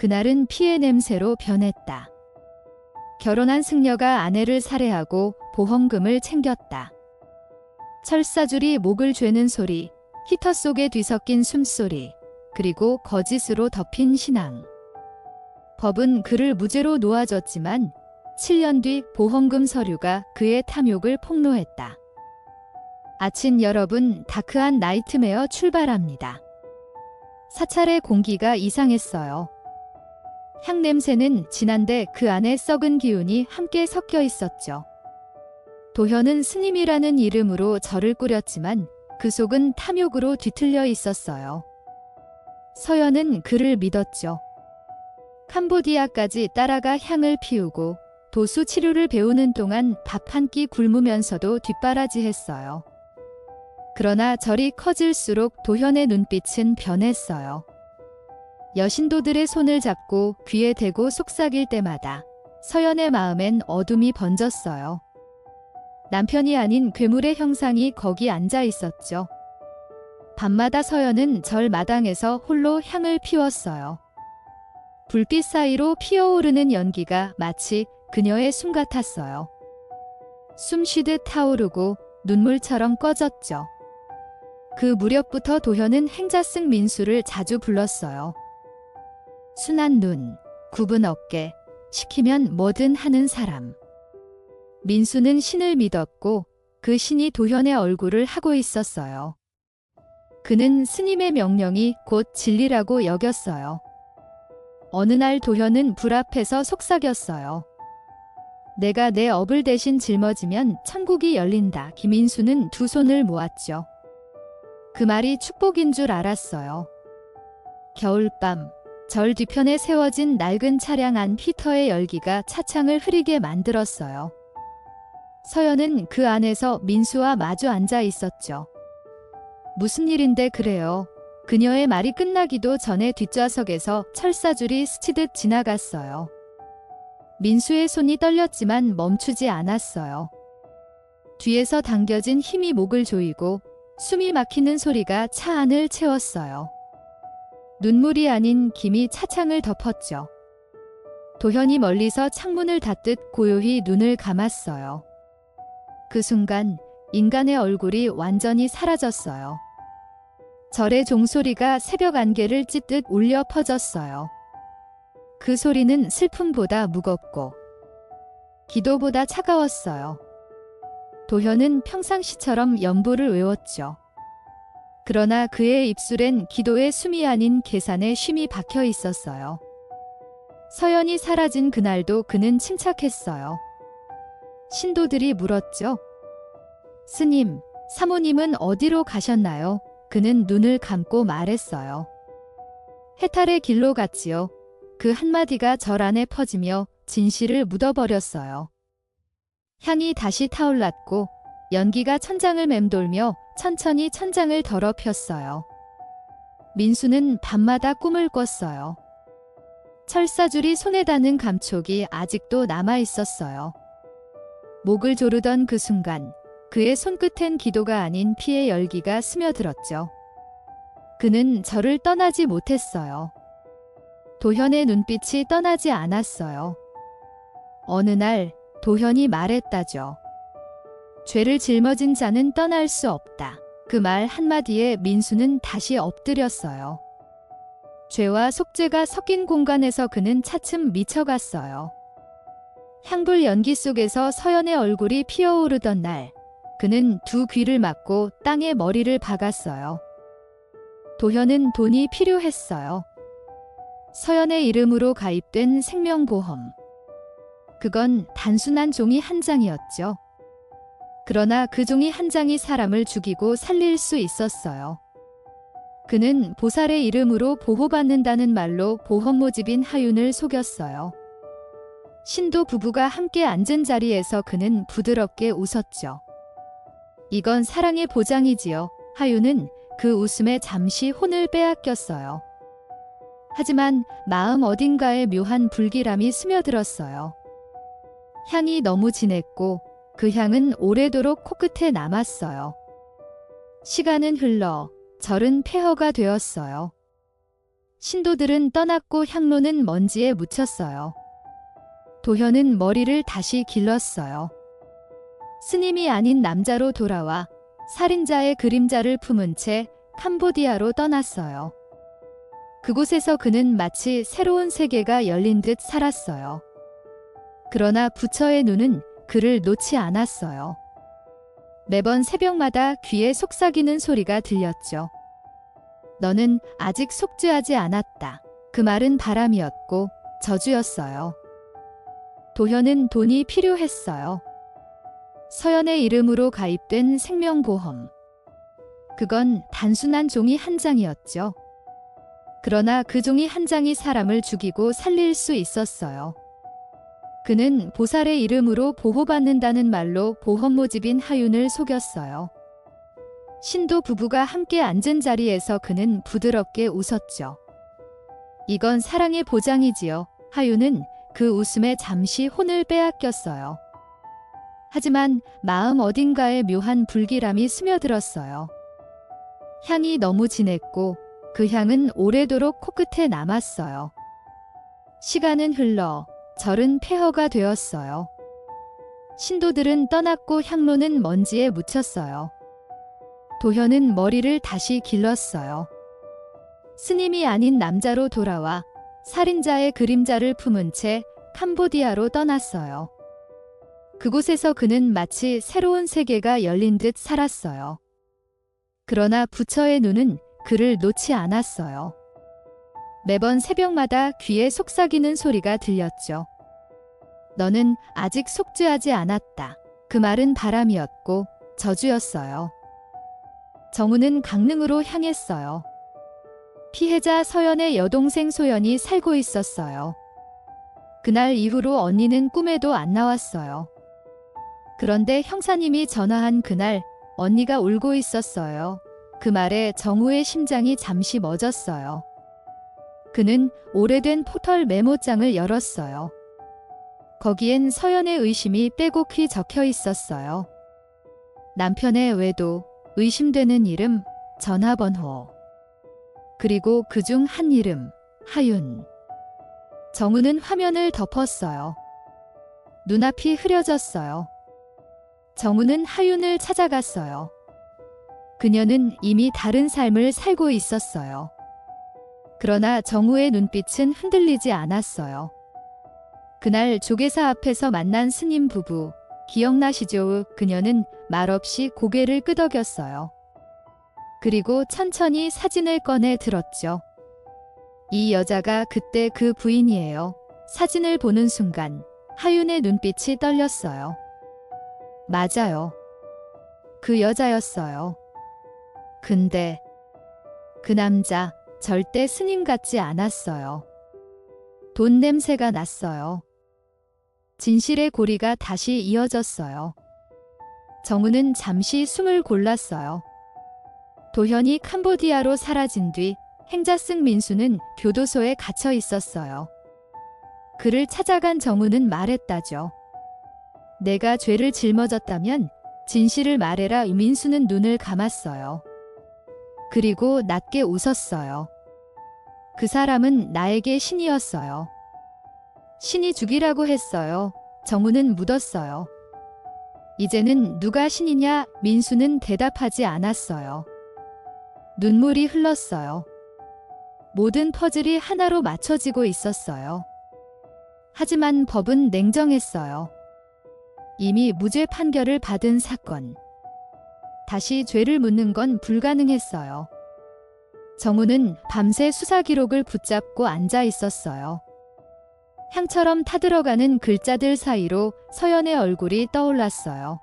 그날은 피의 냄새로 변했다. 결혼한 승려가 아내를 살해하고 보험금을 챙겼다. 철사줄이 목을 죄는 소리, 히터 속에 뒤섞인 숨소리, 그리고 거짓으로 덮인 신앙. 법은 그를 무죄로 놓아줬지만 7년 뒤 보험금 서류가 그의 탐욕을 폭로했다. 아침 여러분, 다크한 나이트메어 출발합니다. 사찰의 공기가 이상했어요. 향 냄새는 진한데 그 안에 썩은 기운이 함께 섞여 있었죠. 도현은 스님이라는 이름으로 절을 꾸렸지만 그 속은 탐욕으로 뒤틀려 있었어요. 서연은 그를 믿었죠. 캄보디아까지 따라가 향을 피우고 도수 치료를 배우는 동안 밥 한 끼 굶으면서도 뒷바라지했어요. 그러나 절이 커질수록 도현의 눈빛은 변했어요. 여신도들의 손을 잡고 귀에 대고 속삭일 때마다 서연의 마음엔 어둠이 번졌어요. 남편이 아닌 괴물의 형상이 거기 앉아 있었죠. 밤마다 서연은 절 마당에서 홀로 향을 피웠어요. 불빛 사이로 피어오르는 연기가 마치 그녀의 숨 같았어요. 숨 쉬듯 타오르고 눈물처럼 꺼졌죠. 그 무렵부터 도현은 행자승 민수를 자주 불렀어요. 순한 눈, 굽은 어깨, 시키면 뭐든 하는 사람. 민수는 신을 믿었고 그 신이 도현의 얼굴을 하고 있었어요. 그는 스님의 명령이 곧 진리라고 여겼어요. 어느 날 도현은 불 앞에서 속삭였어요. 내가 내 업을 대신 짊어지면 천국이 열린다. 김인수는 두 손을 모았죠. 그 말이 축복인 줄 알았어요. 겨울밤, 절 뒤편에 세워진 낡은 차량 안 히터의 열기가 차창을 흐리게 만들었어요. 서연은 그 안에서 민수와 마주 앉아 있었죠. 무슨 일인데 그래요? 그녀의 말이 끝나기도 전에 뒷좌석에서 철사줄이 스치듯 지나갔어요. 민수의 손이 떨렸지만 멈추지 않았어요. 뒤에서 당겨진 힘이 목을 조이고 숨이 막히는 소리가 차 안을 채웠어요. 눈물이 아닌 김이 차창을 덮었죠. 도현이 멀리서 창문을 닫듯 고요히 눈을 감았어요. 그 순간 인간의 얼굴이 완전히 사라졌어요. 절의 종소리가 새벽 안개를 찢듯 울려 퍼졌어요. 그 소리는 슬픔보다 무겁고 기도보다 차가웠어요. 도현은 평상시처럼 연보를 외웠죠. 그러나 그의 입술엔 기도의 숨이 아닌 계산의 쉼이 박혀 있었어요. 서연이 사라진 그날도 그는 침착했어요. 신도들이 물었죠. 스님, 사모님은 어디로 가셨나요? 그는 눈을 감고 말했어요. 해탈의 길로 갔지요. 그 한마디가 절 안에 퍼지며 진실을 묻어버렸어요. 향이 다시 타올랐고 연기가 천장을 맴돌며 천천히 천장을 더럽혔어요. 민수는 밤마다 꿈을 꿨어요. 철사줄이 손에 닿는 감촉이 아직도 남아있었어요. 목을 조르던 그 순간 그의 손끝엔 기도가 아닌 피의 열기가 스며들었죠. 그는 저를 떠나지 못했어요. 도현의 눈빛이 떠나지 않았어요. 어느 날 도현이 말했다죠. 죄를 짊어진 자는 떠날 수 없다. 그 말 한마디에 민수는 다시 엎드렸어요. 죄와 속죄가 섞인 공간에서 그는 차츰 미쳐갔어요. 향불 연기 속에서 서연의 얼굴이 피어오르던 날, 그는 두 귀를 막고 땅에 머리를 박았어요. 도현은 돈이 필요했어요. 서연의 이름으로 가입된 생명보험. 그건 단순한 종이 한 장이었죠. 그러나 그 종이 한 장이 사람을 죽이고 살릴 수 있었어요. 그는 보살의 이름으로 보호받는다는 말로 보험 모집인 하윤을 속였어요. 신도 부부가 함께 앉은 자리에서 그는 부드럽게 웃었죠. 이건 사랑의 보장이지요. 하윤은 그 웃음에 잠시 혼을 빼앗겼어요. 하지만 마음 어딘가에 묘한 불길함이 스며들었어요. 향이 너무 진했고 그 향은 오래도록 코끝에 남았어요. 시간은 흘러 절은 폐허가 되었어요. 신도들은 떠났고 향로는 먼지에 묻혔어요. 도현은 머리를 다시 길렀어요. 스님이 아닌 남자로 돌아와 살인자의 그림자를 품은 채 캄보디아로 떠났어요. 그곳에서 그는 마치 새로운 세계가 열린 듯 살았어요. 그러나 부처의 눈은 그를 놓지 않았어요. 매번 새벽마다 귀에 속삭이는 소리가 들렸죠. 너는 아직 속죄하지 않았다. 그 말은 바람이었고 저주였어요. 도현은 돈이 필요했어요. 서연의 이름으로 가입된 생명보험. 그건 단순한 종이 한 장이었죠. 그러나 그 종이 한 장이 사람을 죽이고 살릴 수 있었어요. 그는 보살의 이름으로 보호받는다는 말로 보험 모집인 하윤을 속였어요. 신도 부부가 함께 앉은 자리에서 그는 부드럽게 웃었죠. 이건 사랑의 보장이지요. 하윤은 그 웃음에 잠시 혼을 빼앗겼어요. 하지만 마음 어딘가에 묘한 불길함이 스며들었어요. 향이 너무 진했고 그 향은 오래도록 코끝에 남았어요. 시간은 흘러 절은 폐허가 되었어요. 신도들은 떠났고 향로는 먼지에 묻혔어요. 도현은 머리를 다시 길렀어요. 스님이 아닌 남자로 돌아와 살인자의 그림자를 품은 채 캄보디아로 떠났어요. 그곳에서 그는 마치 새로운 세계가 열린 듯 살았어요. 그러나 부처의 눈은 그를 놓지 않았어요. 매번 새벽마다 귀에 속삭이는 소리가 들렸죠. 너는 아직 속죄하지 않았다. 그 말은 바람이었고 저주였어요. 정우는 강릉으로 향했어요. 피해자 서연의 여동생 소연이 살고 있었어요. 그날 이후로 언니는 꿈에도 안 나왔어요. 그런데 형사님이 전화한 그날 언니가 울고 있었어요. 그 말에 정우의 심장이 잠시 멎었어요. 그는 오래된 포털 메모장을 열었어요. 거기엔 서연의 의심이 빼곡히 적혀 있었어요. 남편의 외도, 의심되는 이름, 전화번호. 그리고 그중 한 이름, 하윤. 정우는 화면을 덮었어요. 눈앞이 흐려졌어요. 정우는 하윤을 찾아갔어요. 그녀는 이미 다른 삶을 살고 있었어요. 그러나 정우의 눈빛은 흔들리지 않았어요. 그날 조계사 앞에서 만난 스님 부부, 기억나시죠? 그녀는 말없이 고개를 끄덕였어요. 그리고 천천히 사진을 꺼내 들었죠. 이 여자가 그때 그 부인이에요. 사진을 보는 순간 하윤의 눈빛이 떨렸어요. 맞아요. 그 여자였어요. 근데 그 남자 절대 스님 같지 않았어요. 돈 냄새가 났어요. 진실의 고리가 다시 이어졌어요. 정우는 잠시 숨을 골랐어요. 도현이 캄보디아로 사라진 뒤 행자승 민수는 교도소에 갇혀 있었어요. 그를 찾아간 정우는 말했다죠. 내가 죄를 짊어졌다면 진실을 말해라. 민수는 눈을 감았어요. 그리고 낮게 웃었어요. 그 사람은 나에게 신이었어요. 신이 죽이라고 했어요. 정우는 묻었어요. 이제는 누가 신이냐? 민수는 대답하지 않았어요. 눈물이 흘렀어요. 모든 퍼즐이 하나로 맞춰지고 있었어요. 하지만 법은 냉정했어요. 이미 무죄 판결을 받은 사건. 다시 죄를 묻는 건 불가능했어요. 정우는 밤새 수사 기록을 붙잡고 앉아 있었어요. 향처럼 타들어가는 글자들 사이로 서연의 얼굴이 떠올랐어요.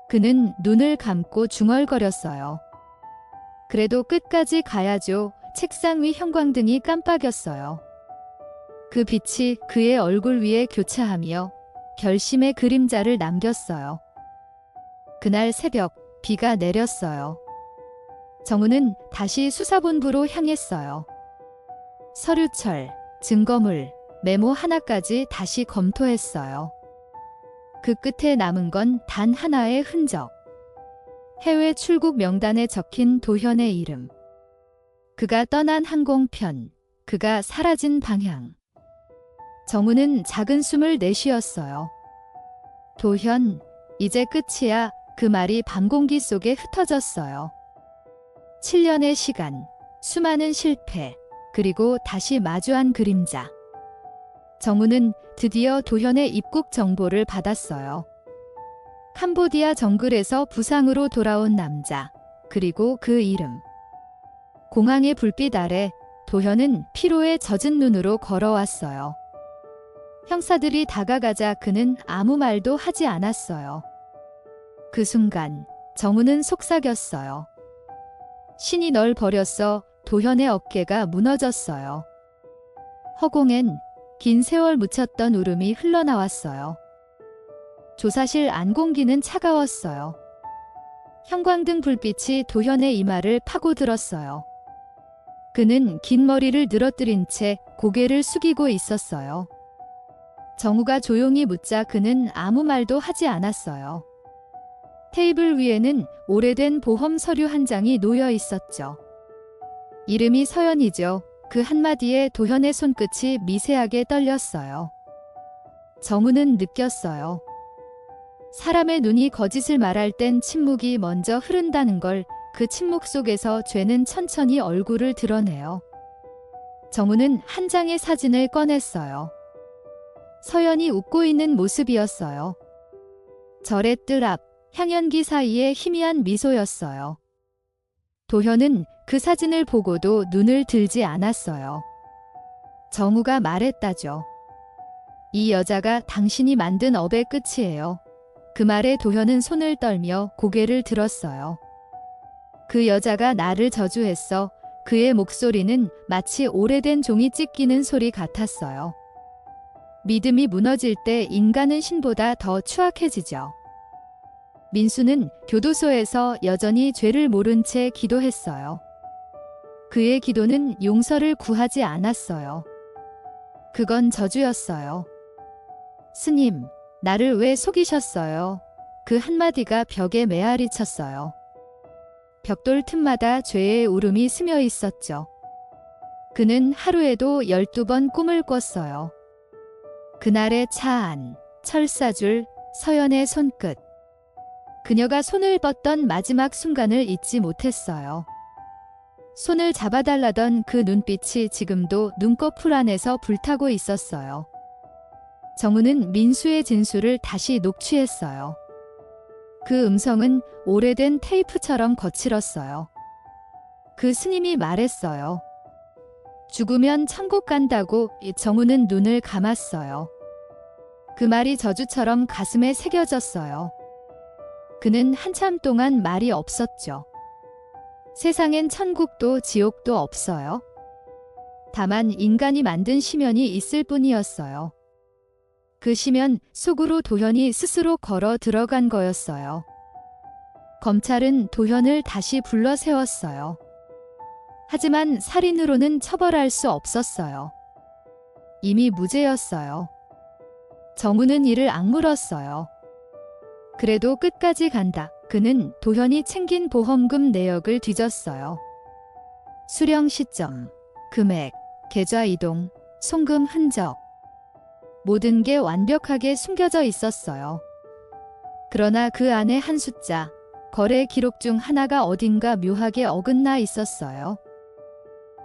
그는 눈을 감고 중얼거렸어요. 그래도 끝까지 가야죠. 책상 위 형광등이 깜빡였어요. 그 빛이 그의 얼굴 위에 교차하며 결심의 그림자를 남겼어요. 그날 새벽 비가 내렸어요. 정우는 다시 수사본부로 향했어요. 서류철, 증거물, 메모 하나까지 다시 검토했어요. 그 끝에 남은 건 단 하나의 흔적. 해외 출국 명단에 적힌 도현의 이름. 그가 떠난 항공편, 그가 사라진 방향. 정우는 작은 숨을 내쉬었어요. 도현, 이제 끝이야. 그 말이 밤 공기 속에 흩어졌어요. 7년의 시간, 수많은 실패, 그리고 다시 마주한 그림자. 정우는 드디어 도현의 입국 정보를 받았어요. 캄보디아 정글에서 부상으로 돌아온 남자, 그리고 그 이름. 공항의 불빛 아래 도현은 피로에 젖은 눈으로 걸어왔어요. 형사들이 다가가자 그는 아무 말도 하지 않았어요. 그 순간 정우는 속삭였어요. 신이 널 버렸어. 도현의 어깨가 무너졌어요. 허공엔 긴 세월 묻혔던 울음이 흘러나왔어요. 조사실 안 공기는 차가웠어요. 형광등 불빛이 도현의 이마를 파고들었어요. 그는 긴 머리를 늘어뜨린 채 고개를 숙이고 있었어요. 정우가 조용히 묻자 그는 아무 말도 하지 않았어요. 테이블 위에는 오래된 보험 서류 한 장이 놓여 있었죠. 이름이 서연이죠. 그 한마디에 도현의 손끝이 미세하게 떨렸어요. 정우는 느꼈어요. 사람의 눈이 거짓을 말할 땐 침묵이 먼저 흐른다는 걸. 그 침묵 속에서 죄는 천천히 얼굴을 드러내요. 정우는 한 장의 사진을 꺼냈어요. 서연이 웃고 있는 모습이었어요. 절의 뜰 앞, 향연기 사이에 희미한 미소였어요. 도현은 그 사진을 보고도 눈을 들지 않았어요. 정우가 말했다죠. 이 여자가 당신이 만든 업의 끝이에요. 그 말에 도현은 손을 떨며 고개를 들었어요. 그 여자가 나를 저주했어. 그의 목소리는 마치 오래된 종이 찢기는 소리 같았어요. 믿음이 무너질 때 인간은 신보다 더 추악해지죠. 민수는 교도소에서 여전히 죄를 모른 채 기도했어요. 그의 기도는 용서를 구하지 않았어요. 그건 저주였어요. 스님, 나를 왜 속이셨어요? 그 한마디가 벽에 메아리 쳤어요. 벽돌 틈마다 죄의 울음이 스며 있었죠. 그는 하루에도 12번 꿈을 꿨어요. 그날의 차 안, 철사줄, 서연의 손끝. 그녀가 손을 뻗던 마지막 순간을 잊지 못했어요. 손을 잡아달라던 그 눈빛이 지금도 눈꺼풀 안에서 불타고 있었어요. 정우는 민수의 진술을 다시 녹취했어요. 그 음성은 오래된 테이프처럼 거칠었어요. 그 스님이 말했어요. 죽으면 천국 간다고. 정우는 눈을 감았어요. 그 말이 저주처럼 가슴에 새겨졌어요. 그는 한참 동안 말이 없었죠. 세상엔 천국도 지옥도 없어요. 다만 인간이 만든 심연이 있을 뿐이었어요. 그 심연 속으로 도현이 스스로 걸어 들어간 거였어요. 검찰은 도현을 다시 불러 세웠어요. 하지만 살인으로는 처벌할 수 없었어요. 이미 무죄였어요. 정우는 이를 악물었어요. 그래도 끝까지 간다. 그는 도현이 챙긴 보험금 내역을 뒤졌어요. 수령 시점, 금액, 계좌 이동, 송금 흔적. 모든 게 완벽하게 숨겨져 있었어요. 그러나 그 안에 한 숫자, 거래 기록 중 하나가 어딘가 묘하게 어긋나 있었어요.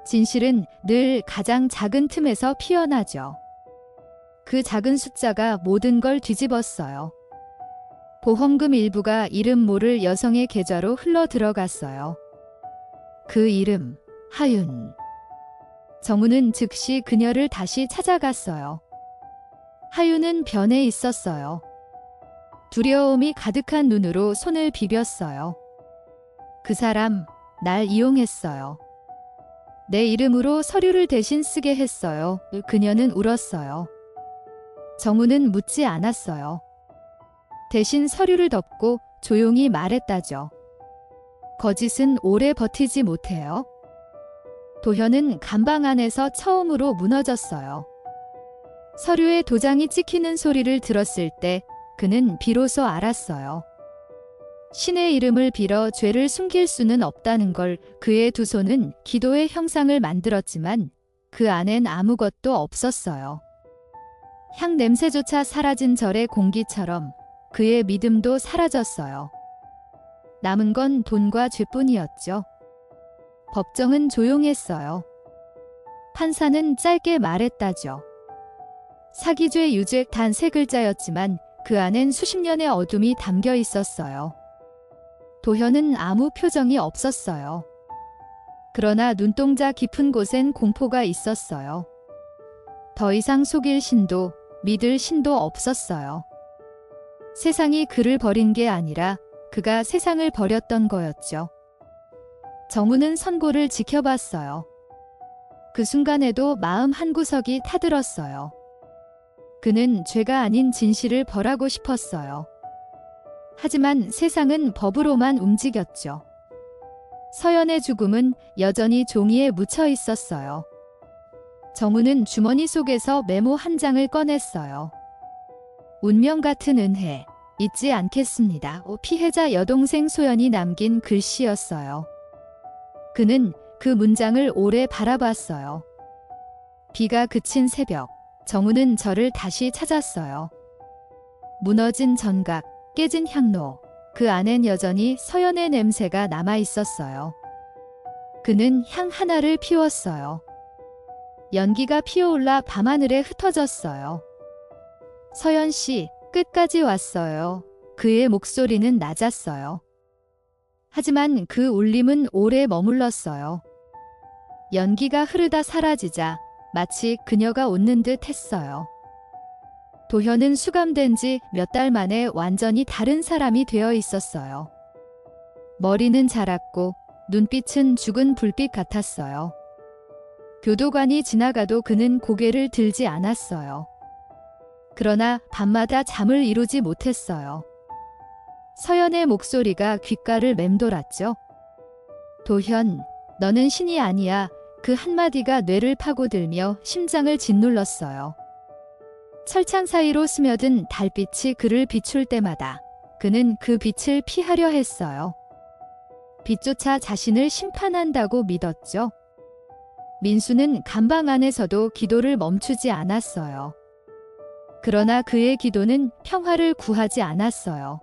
진실은 늘 가장 작은 틈에서 피어나죠. 그 작은 숫자가 모든 걸 뒤집었어요. 보험금 일부가 이름 모를 여성의 계좌로 흘러 들어갔어요. 그 이름, 하윤. 정우는 즉시 그녀를 다시 찾아갔어요. 하윤은 변해 있었어요. 두려움이 가득한 눈으로 손을 비볐어요. 그 사람, 날 이용했어요. 내 이름으로 서류를 대신 쓰게 했어요. 그녀는 울었어요. 정우는 묻지 않았어요. 대신 서류를 덮고 조용히 말했다죠. 거짓은 오래 버티지 못해요. 도현은 감방 안에서 처음으로 무너졌어요. 서류에 도장이 찍히는 소리를 들었을 때 그는 비로소 알았어요. 신의 이름을 빌어 죄를 숨길 수는 없다는 걸 그의 두 손은 기도의 형상을 만들었지만 그 안엔 아무것도 없었어요. 향 냄새조차 사라진 절의 공기처럼 그의 믿음도 사라졌어요. 남은 건 돈과 죄뿐이었죠. 법정은 조용했어요. 판사는 짧게 말했다죠. 사기죄 유죄 단 3글자였지만 그 안엔 수십 년의 어둠이 담겨 있었어요. 도현은 아무 표정이 없었어요. 그러나 눈동자 깊은 곳엔 공포가 있었어요. 더 이상 속일 신도 믿을 신도 없었어요. 세상이 그를 버린 게 아니라 그가 세상을 버렸던 거였죠. 정우는 선고를 지켜봤어요. 그 순간에도 마음 한구석이 타들었어요. 그는 죄가 아닌 진실을 벌하고 싶었어요. 하지만 세상은 법으로만 움직였죠. 서연의 죽음은 여전히 종이에 묻혀 있었어요. 정우는 주머니 속에서 메모 한 장을 꺼냈어요. 운명 같은 은혜, 잊지 않겠습니다. 피해자 여동생 소연이 남긴 글씨였어요. 그는 그 문장을 오래 바라봤어요. 비가 그친 새벽, 정우는 저를 다시 찾았어요. 무너진 전각, 깨진 향로, 그 안엔 여전히 서연의 냄새가 남아 있었어요. 그는 향 하나를 피웠어요. 연기가 피어올라 밤하늘에 흩어졌어요. 서연 씨, 끝까지 왔어요. 그의 목소리는 낮았어요. 하지만 그 울림은 오래 머물렀어요. 연기가 흐르다 사라지자 마치 그녀가 웃는 듯 했어요. 도현은 수감된 지 몇 달 만에 완전히 다른 사람이 되어 있었어요. 머리는 자랐고 눈빛은 죽은 불빛 같았어요. 교도관이 지나가도 그는 고개를 들지 않았어요. 그러나 밤마다 잠을 이루지 못했어요. 서연의 목소리가 귓가를 맴돌았죠. 도현, 너는 신이 아니야. 그 한마디가 뇌를 파고들며 심장을 짓눌렀어요. 철창 사이로 스며든 달빛이 그를 비출 때마다 그는 그 빛을 피하려 했어요. 빛조차 자신을 심판한다고 믿었죠. 민수는 감방 안에서도 기도를 멈추지 않았어요. 그러나 그의 기도는 평화를 구하지 않았어요.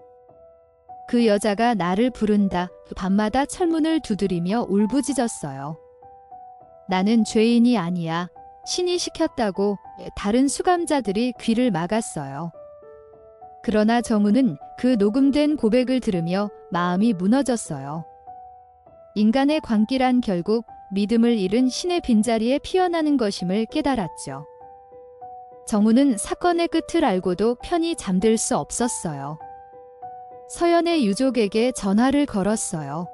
그 여자가 나를 부른다. 밤마다 철문을 두드리며 울부짖었어요. 나는 죄인이 아니야. 신이 시켰다고 다른 수감자들이 귀를 막았어요. 그러나 정우는 그 녹음된 고백을 들으며 마음이 무너졌어요. 인간의 광기란 결국 믿음을 잃은 신의 빈자리에 피어나는 것임을 깨달았죠. 정우는 사건의 끝을 알고도 편히 잠들 수 없었어요. 서연의 유족에게 전화를 걸었어요.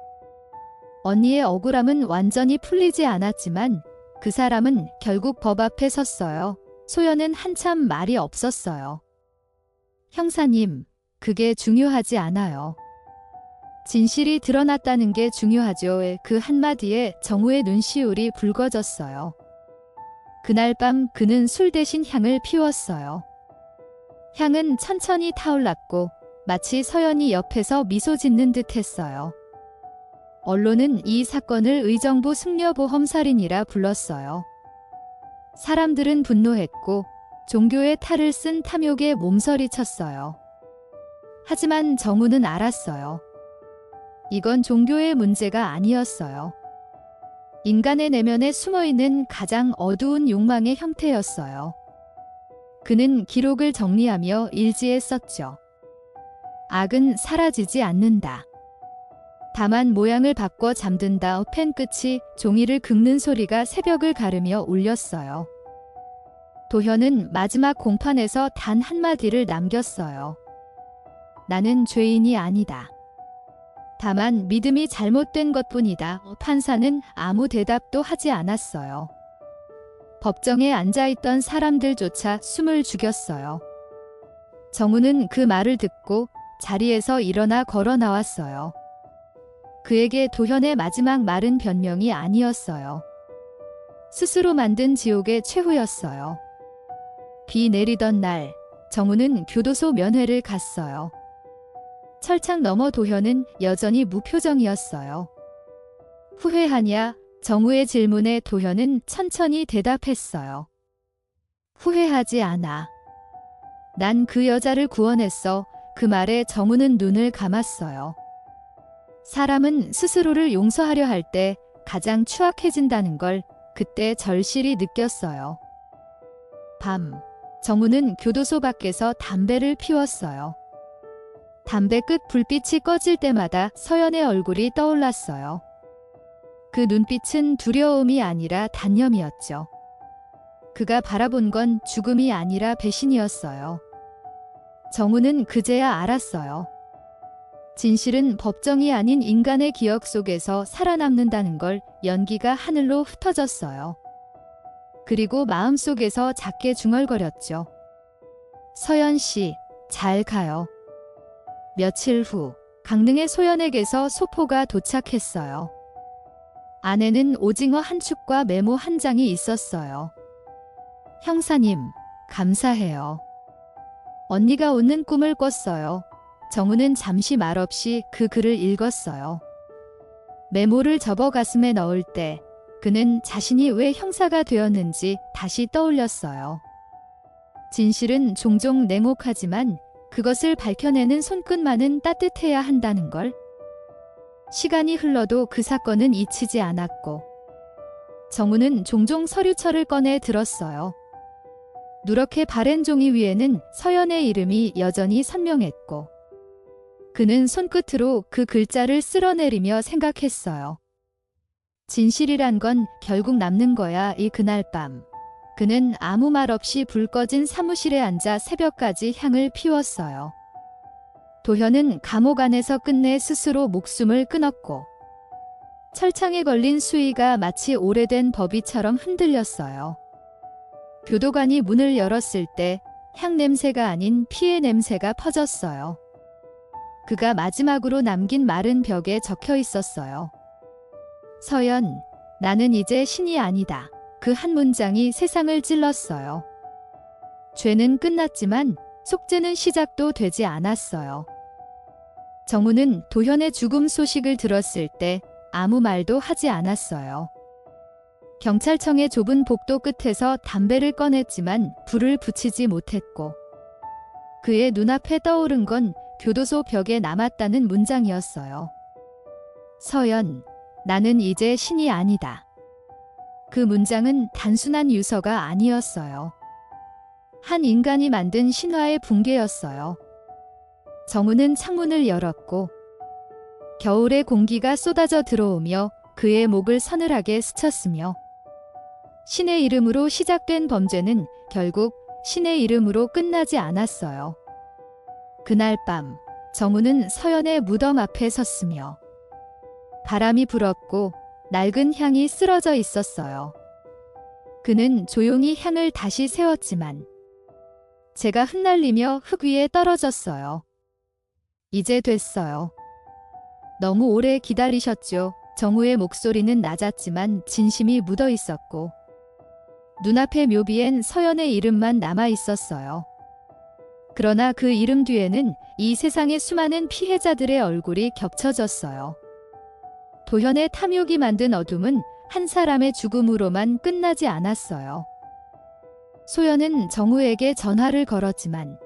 언니의 억울함은 완전히 풀리지 않았지만 그 사람은 결국 법 앞에 섰어요. 소연은 한참 말이 없었어요. 형사님, 그게 중요하지 않아요. 진실이 드러났다는 게 중요하죠. 그 한마디에 정우의 눈시울이 붉어졌어요. 그날 밤 그는 술 대신 향을 피웠어요. 향은 천천히 타올랐고 마치 서연이 옆에서 미소 짓는 듯 했어요. 언론은 이 사건을 의정부 승려보험살인이라 불렀어요. 사람들은 분노했고 종교의 탈을 쓴 탐욕에 몸서리쳤어요. 하지만 정우는 알았어요. 이건 종교의 문제가 아니었어요. 인간의 내면에 숨어있는 가장 어두운 욕망의 형태였어요. 그는 기록을 정리하며 일지에 썼죠. 악은 사라지지 않는다. 다만 모양을 바꿔 잠든다. 펜 끝이 종이를 긁는 소리가 새벽을 가르며 울렸어요. 도현은 마지막 공판에서 단 한마디를 남겼어요. 나는 죄인이 아니다. 다만 믿음이 잘못된 것뿐이다. 판사는 아무 대답도 하지 않았어요. 법정에 앉아있던 사람들조차 숨을 죽였어요. 정우는 그 말을 듣고 자리에서 일어나 걸어 나왔어요. 그에게 도현의 마지막 말은 변명이 아니었어요. 스스로 만든 지옥의 최후였어요. 비 내리던 날, 정우는 교도소 면회를 갔어요. 철창 너머 도현은 여전히 무표정이었어요. 후회하냐? 정우의 질문에 도현은 천천히 대답했어요. 후회하지 않아. 난 그 여자를 구원했어. 그 말에 정우는 눈을 감았어요. 사람은 스스로를 용서하려 할 때 가장 추악해진다는 걸 그때 절실히 느꼈어요. 밤, 정우는 교도소 밖에서 담배를 피웠어요. 담배 끝 불빛이 꺼질 때마다 서연의 얼굴이 떠올랐어요. 그 눈빛은 두려움이 아니라 단념이었죠. 그가 바라본 건 죽음이 아니라 배신이었어요. 정우는 그제야 알았어요. 진실은 법정이 아닌 인간의 기억 속에서 살아남는다는 걸. 연기가 하늘로 흩어졌어요. 그리고 마음속에서 작게 중얼거렸죠. 서연 씨, 잘 가요. 며칠 후 강릉의 소연에게서 소포가 도착했어요. 안에는 오징어 한 축과 메모 한 장이 있었어요. 형사님, 감사해요. 언니가 웃는 꿈을 꿨어요. 정우는 잠시 말없이 그 글을 읽었어요. 메모를 접어 가슴에 넣을 때 그는 자신이 왜 형사가 되었는지 다시 떠올렸어요. 진실은 종종 냉혹하지만 그것을 밝혀내는 손끝만은 따뜻해야 한다는 걸. 시간이 흘러도 그 사건은 잊히지 않았고 정우는 종종 서류철을 꺼내 들었어요. 누렇게 바랜 종이 위에는 서연의 이름이 여전히 선명했고 그는 손끝으로 그 글자를 쓸어내리며 생각했어요. 진실이란 건 결국 남는 거야. 그날 밤 그는 아무 말 없이 불 꺼진 사무실에 앉아 새벽까지 향을 피웠어요. 도현은 감옥 안에서 끝내 스스로 목숨을 끊었고 철창에 걸린 수의가 마치 오래된 법이처럼 흔들렸어요. 교도관이 문을 열었을 때 향 냄새가 아닌 피의 냄새가 퍼졌어요. 그가 마지막으로 남긴 말은 벽에 적혀 있었어요. 서연, 나는 이제 신이 아니다. 그 한 문장이 세상을 찔렀어요. 죄는 끝났지만 속죄는 시작도 되지 않았어요. 정우는 도현의 죽음 소식을 들었을 때 아무 말도 하지 않았어요. 경찰청의 좁은 복도 끝에서 담배를 꺼냈지만 불을 붙이지 못했고 그의 눈앞에 떠오른 건 교도소 벽에 남았다는 문장이었어요. 서연, 나는 이제 신이 아니다. 그 문장은 단순한 유서가 아니었어요. 한 인간이 만든 신화의 붕괴였어요. 정우는 창문을 열었고 겨울의 공기가 쏟아져 들어오며 그의 목을 서늘하게 스쳤으며 신의 이름으로 시작된 범죄는 결국 신의 이름으로 끝나지 않았어요. 그날 밤 정우는 서연의 무덤 앞에 섰으며 바람이 불었고 낡은 향이 쓰러져 있었어요. 그는 조용히 향을 다시 세웠지만 재가 흩날리며 흙 위에 떨어졌어요. 이제 됐어요. 너무 오래 기다리셨죠. 정우의 목소리는 낮았지만 진심이 묻어 있었고 눈앞의 묘비엔 서연의 이름만 남아 있었어요. 그러나 그 이름 뒤에는 이 세상의 수많은 피해자들의 얼굴이 겹쳐졌어요. 도현의 탐욕이 만든 어둠은 한 사람의 죽음으로만 끝나지 않았어요. 소연은 정우에게 전화를 걸었지만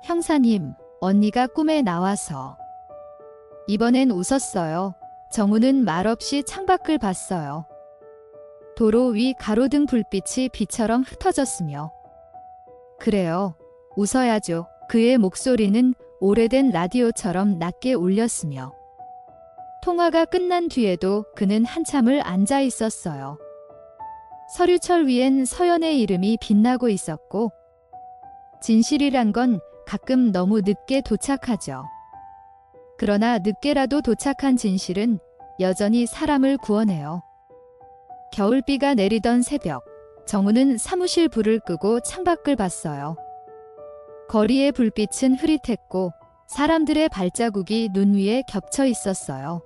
형사님, 언니가 꿈에 나와서. 이번엔 웃었어요. 정우는 말없이 창밖을 봤어요. 도로 위 가로등 불빛이 비처럼 흩어졌으며 그래요. 웃어야죠. 그의 목소리는 오래된 라디오처럼 낮게 울렸으며 통화가 끝난 뒤에도 그는 한참을 앉아 있었어요. 서류철 위엔 서연의 이름이 빛나고 있었고 진실이란 건 가끔 너무 늦게 도착하죠. 그러나 늦게라도 도착한 진실은 여전히 사람을 구원해요. 겨울비가 내리던 새벽, 정우는 사무실 불을 끄고 창밖을 봤어요. 거리의 불빛은 흐릿했고 사람들의 발자국이 눈 위에 겹쳐 있었어요.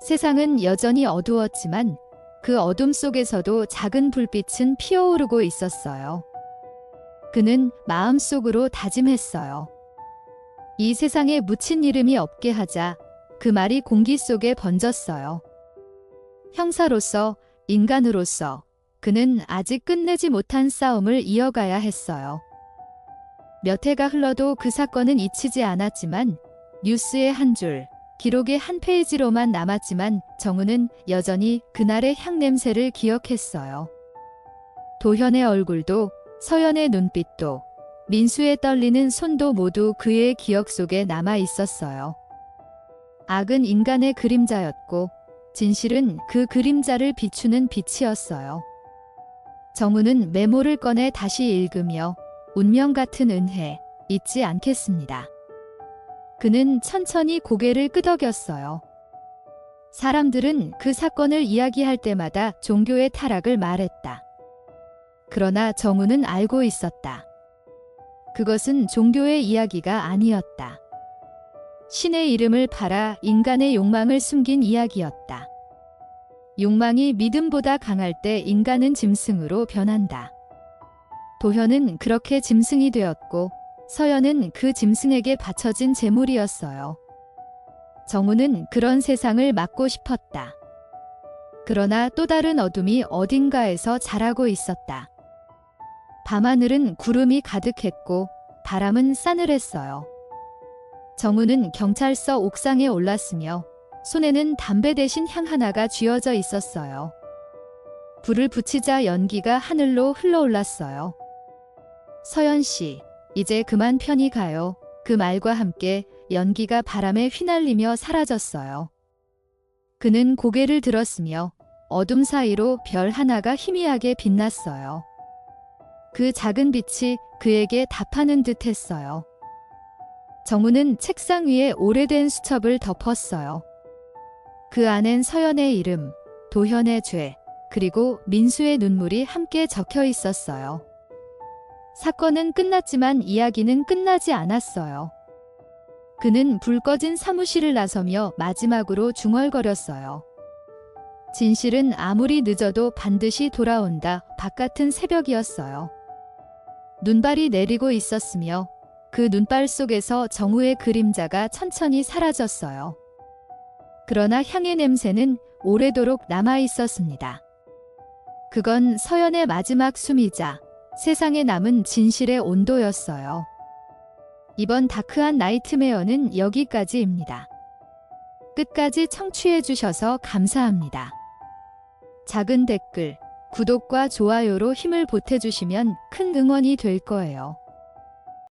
세상은 여전히 어두웠지만 그 어둠 속에서도 작은 불빛은 피어오르고 있었어요. 그는 마음속으로 다짐했어요. 이 세상에 묻힌 이름이 없게 하자 그 말이 공기 속에 번졌어요. 형사로서, 인간으로서 그는 아직 끝내지 못한 싸움을 이어가야 했어요. 몇 해가 흘러도 그 사건은 잊히지 않았지만 뉴스의 한 줄, 기록의 한 페이지로만 남았지만 정우는 여전히 그날의 향냄새를 기억했어요. 도현의 얼굴도, 서연의 눈빛도, 민수의 떨리는 손도 모두 그의 기억 속에 남아 있었어요. 악은 인간의 그림자였고 진실은 그 그림자를 비추는 빛이었어요. 정우는 메모를 꺼내 다시 읽으며 운명 같은 은혜, 잊지 않겠습니다. 그는 천천히 고개를 끄덕였어요. 사람들은 그 사건을 이야기할 때마다 종교의 타락을 말했다. 그러나 정우는 알고 있었다. 그것은 종교의 이야기가 아니었다. 신의 이름을 팔아 인간의 욕망을 숨긴 이야기였다. 욕망이 믿음보다 강할 때 인간은 짐승으로 변한다. 도현은 그렇게 짐승이 되었고 서연은 그 짐승에게 바쳐진 제물이었어요. 정우는 그런 세상을 막고 싶었다. 그러나 또 다른 어둠이 어딘가에서 자라고 있었다. 밤하늘은 구름이 가득했고 바람은 싸늘했어요. 정우는 경찰서 옥상에 올랐으며 손에는 담배 대신 향 하나가 쥐어져 있었어요. 불을 붙이자 연기가 하늘로 흘러올랐어요. 서연 씨, 이제 그만 편히 가요. 그 말과 함께 연기가 바람에 휘날리며 사라졌어요. 그는 고개를 들었으며 어둠 사이로 별 하나가 희미하게 빛났어요. 그 작은 빛이 그에게 답하는 듯 했어요. 정우는 책상 위에 오래된 수첩을 덮었어요. 그 안엔 서연의 이름, 도현의 죄, 그리고 민수의 눈물이 함께 적혀 있었어요. 사건은 끝났지만 이야기는 끝나지 않았어요. 그는 불 꺼진 사무실을 나서며 마지막으로 중얼거렸어요. 진실은 아무리 늦어도 반드시 돌아온다. 바깥은 새벽이었어요. 눈발이 내리고 있었으며 그 눈발 속에서 정우의 그림자가 천천히 사라졌어요. 그러나 향의 냄새는 오래도록 남아 있었습니다. 그건 서연의 마지막 숨이자 세상에 남은 진실의 온도였어요. 이번 다크한 나이트메어는 여기까지입니다. 끝까지 청취해 주셔서 감사합니다. 작은 댓글, 구독과 좋아요로 힘을 보태주시면 큰 응원이 될 거예요.